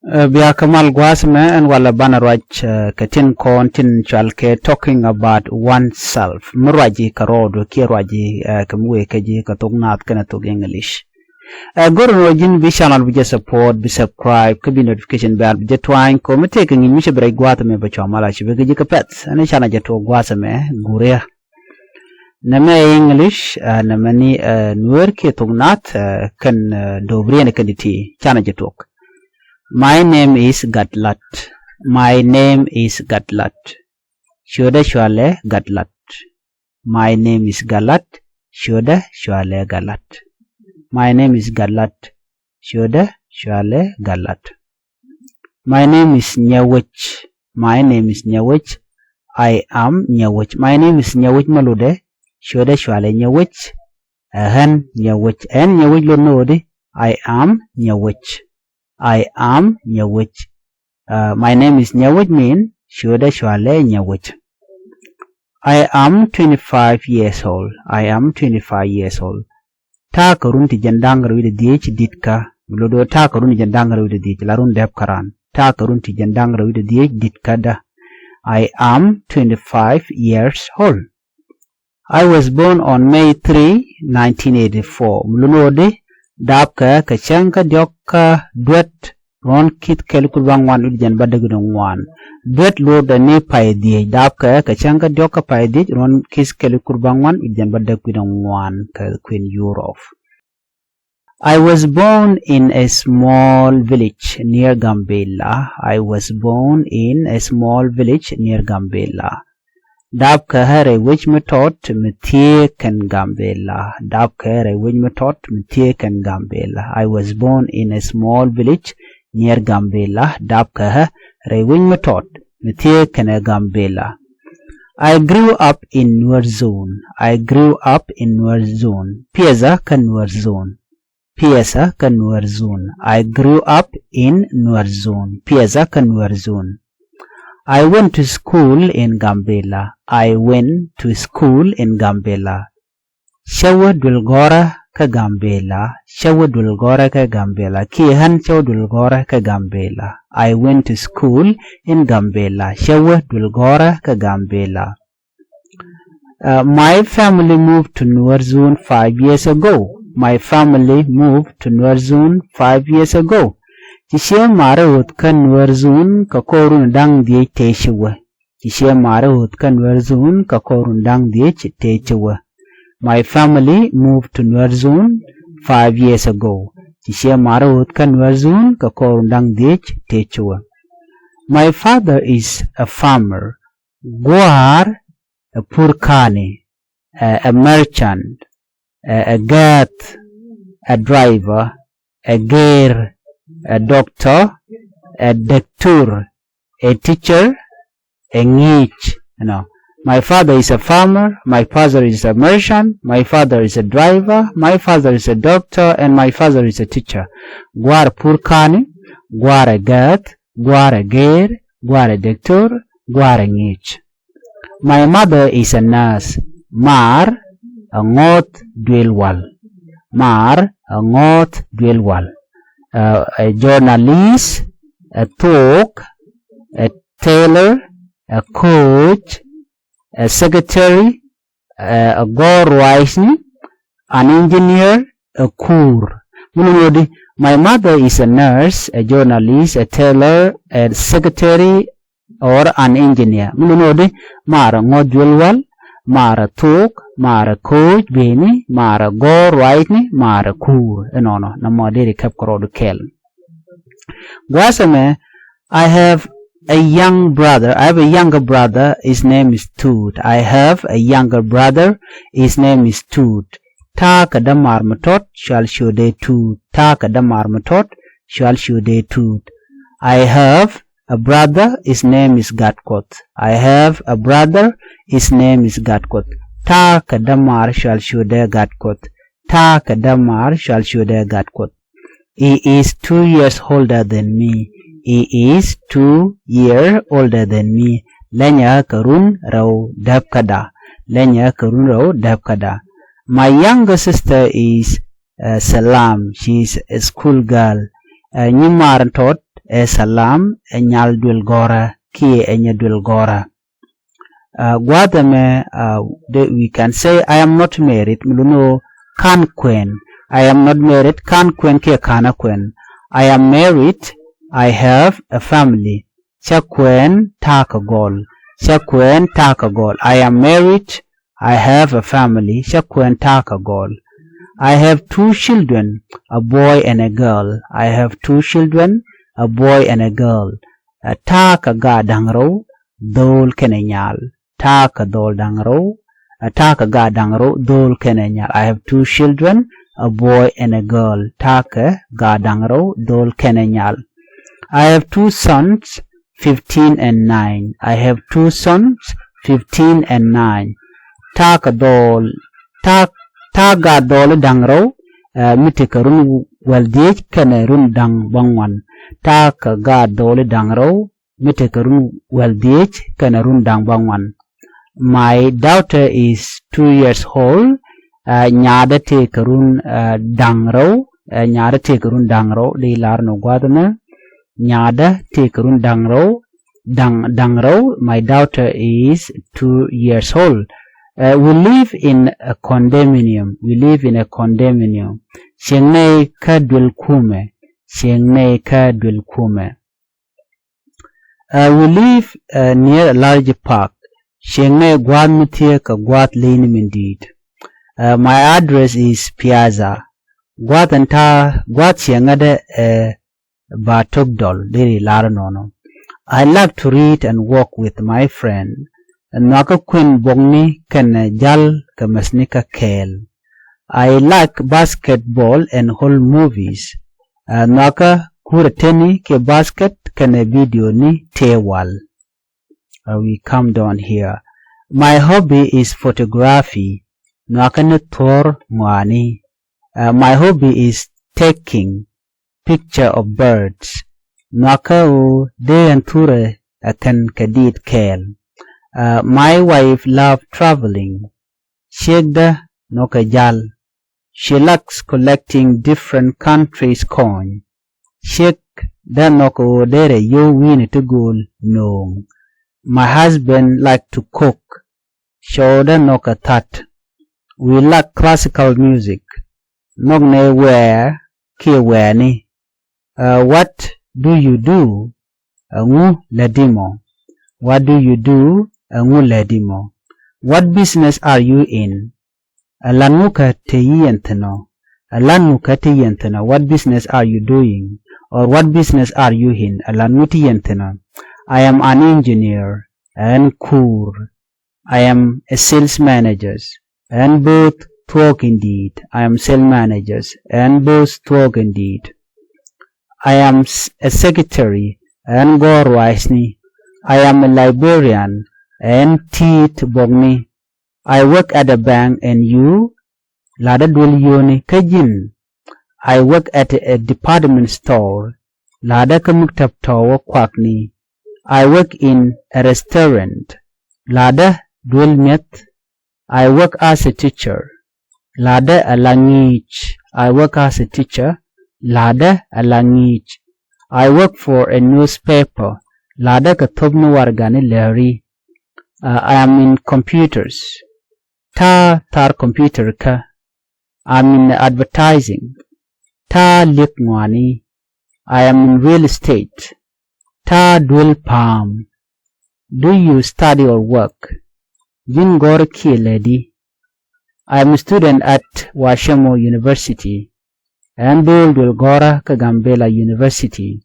Bia kamal guasme and wala banarwach katin kontin chalke talking about oneself. Murwaji karodo kirwaji kamwe kaji Thok Nath kana Thok English. Goro no jin bi channel bi support bi subscribe kabi notification bell bi jetwine ko mete kan mi shebre gwata me ba chamala chi bi ka pet ana chana jeto gwata me guria. Nama English namani Nuer ke Thok Nath kan dobri ne kaniti chana jetok. My name is Gatlat. My name is Gatlat. Shoda shwale Gatlat. My name is Galat. Shoda shwale Galat. My name is Galat. Shoda shwale Galat. My name is Nyawich. My name is Nyawich. I am Nyawich. My name is Nyawich Malude. Shoda shwale Nyawich. Ahan Nyawich. En Nyawich lo nodi. I am Nyawich. I am Nyawich. My name is Nyawich mean Shoda Shwale Nyawich. I am 25 years old. I am 25 years old. Ta karunti jandangar with DH ditka. Ludo ta karunti jandangar with DH larun dep karan. Ta karunti jandangar with DH ditka da. I am 25 years old. I was born on May 3, 1984. Mulunode Dabka kachanka dioka duet ron kit kelikul bang wan udjan badagudong wan. Duet lord ne paidi dabka kachanka dioka paidi ron kis kelikul bang wan udjan badagudong wan Queen Europe. I was born in a small village near Gambela. I was born in a small village near Gambela. Dabka hare which method Mithie kan Gambela. Dabka hare which method Mithie kan Gambela. I was born in a small village near Gambela. Dabka hare which method Mithie kan Gambela. I grew up in Nuer Zone. I grew up in Nuer Zone. Pieza kan Nuer Zone. Pieza kan Nuer Zone. I grew up in Nuer Zone. Pieza kan Nuer Zone. I went to school in Gambela. I went to school in Gambela. Shawa dulgora ka Gambela. Shawa dulgora ka Gambela. Kihan shawa dulgora ka Gambela. I went to school in Gambela. Shawa dulgora ka Gambela. My family moved to Nuer Zone 5 years ago. My family moved to Nuer Zone 5 years ago. Kishe mara utkan Nuer Zone ka korun dang die teshuwa. Kishe mara utkan Nuer Zone ka korun dang die teshuwa. My family moved to Nuer Zone 5 years ago. Kishe mara utkan Nuer Zone ka korun dang die teshuwa. My father is a farmer. Gwar a purkani, a merchant, a gath, a driver, a gear, a doctor, a doctor, a teacher, a ngich. My father is a farmer, my father is a merchant, my father is a driver, my father is a doctor, and my father is a teacher. Gwar purkani, gwar a gath, gwar a gear, gwar a doctor, gwar a ngich. My mother is a nurse. Mar a ngot dwelwal. Mar a ngot dwelwal. A journalist, a talk, a tailor, a coach, a secretary, a gorwaisni, an engineer, a kur. My mother is a nurse, a journalist, a tailor, a secretary, or an engineer. Mara ngodwelwal, mara talk, mara coach beni, mara gorwaisni, mara kur. No, namadiri kapkorodu kel. Gwasame, I have a young brother. I have a younger brother. His name is Toot. I have a younger brother. His name is Toot. Ta kadamar matot shall shude Toot. Ta kadamar matot shall shude Toot. I have a brother. His name is Gatkot. I have a brother. His name is Gatkot. Ta kadamar shall shude Gatkot. Ta kadamar shall shude Gatkot. He is 2 years older than me. He is 2 years older than me. Lenya karun rao dabkada. Lenya karun rao dabkada. My younger sister is Salam. She is a school girl. Nyimar tot e salam e nyal dwel gora kie e nye dwel gora. We can say I am not married. Muluno kan kwen. I am not married. Kan kwen ke kana kwen. I am married. I have a family. Cha kwen taka gol. Cha kwen taka gol. I am married. I have a family. Cha kwen taka gol. I have 2 children, a boy and a girl. I have 2 children, a boy and a girl. Taka ga dangro dol kenenyal. Taka dol dangro. Taka ga dangro dol kenenyal. I have 2 children, a boy and a girl. Taka ga dangro dol kenenyal. I have 2 sons, 15 and 9. I have 2 sons, 15 and 9. Taka dol taga dol dangro mitika run waldej kana run dang bangwan. Taka ga dol dangro mitika run waldej kana run dang bangwan. My daughter is 2 years old. Nyada take run dangro. Nyada take run dangro. Di larno guadana. Nyada take run dangro. Dangro. My daughter is 2 years old. We live in a condominium. We live in a condominium. Siengnei ka dwel kume. Siengnei ka dwel kume. We live near a large park. Siengnei gwad mutie ka gwad linim indeed. My address is Piazza. Gwad siengade Batugdol. Diri laranono. I love to read and walk with my friend. Naka kwen bongni kan jal kamasnika kel. I like basketball and whole movies. Naka kurateni ke basket kan video ni tewal. We come down here. My hobby is photography. Naka ne thor mwani. My hobby is taking picture of birds. Naka u de anture akan kadit kel. My wife loves traveling. Shegda nokajal. She likes collecting different countries' coin. Shek da noko dere yo win to goal no. My husband likes to cook. Shoda noka tat. We like classical music. Nogne where ki weni. What do you do? Ngu ladimo. What do you do? Ledimo. What business are you in? Alanuka teyenteno. Alanuka teyenteno. What business are you doing? Or what business are you in? Alanuti yenteno. I am an engineer and kur. I am a sales manager and both talk indeed. I am sales managers and both talk indeed. I am a secretary and go wisely. I am a librarian and teeth bogni. I work at a bank and you? Lada dul yoni kajin. I work at a department store. Lada kamuktab tawa kwakni. I work in a restaurant. Lada dul met. I work as a teacher. Lada alangich. I work as a teacher. Lada alangich. I work for a newspaper. Lada katobno wargani leri. I am in computers. Ta tar computer ka. I'm in advertising. Ta likmwani. I am in real estate. Ta dwell palm. Do you study or work? Jin gor ki lady. I am a student at Washamo University and Dul Gora Kagambela University.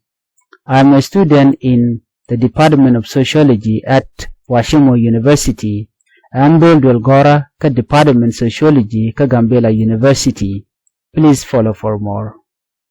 I am a student in the Department of Sociology at Washimo University and Dul Gora Department Sociology Kagambela University. Please follow for more.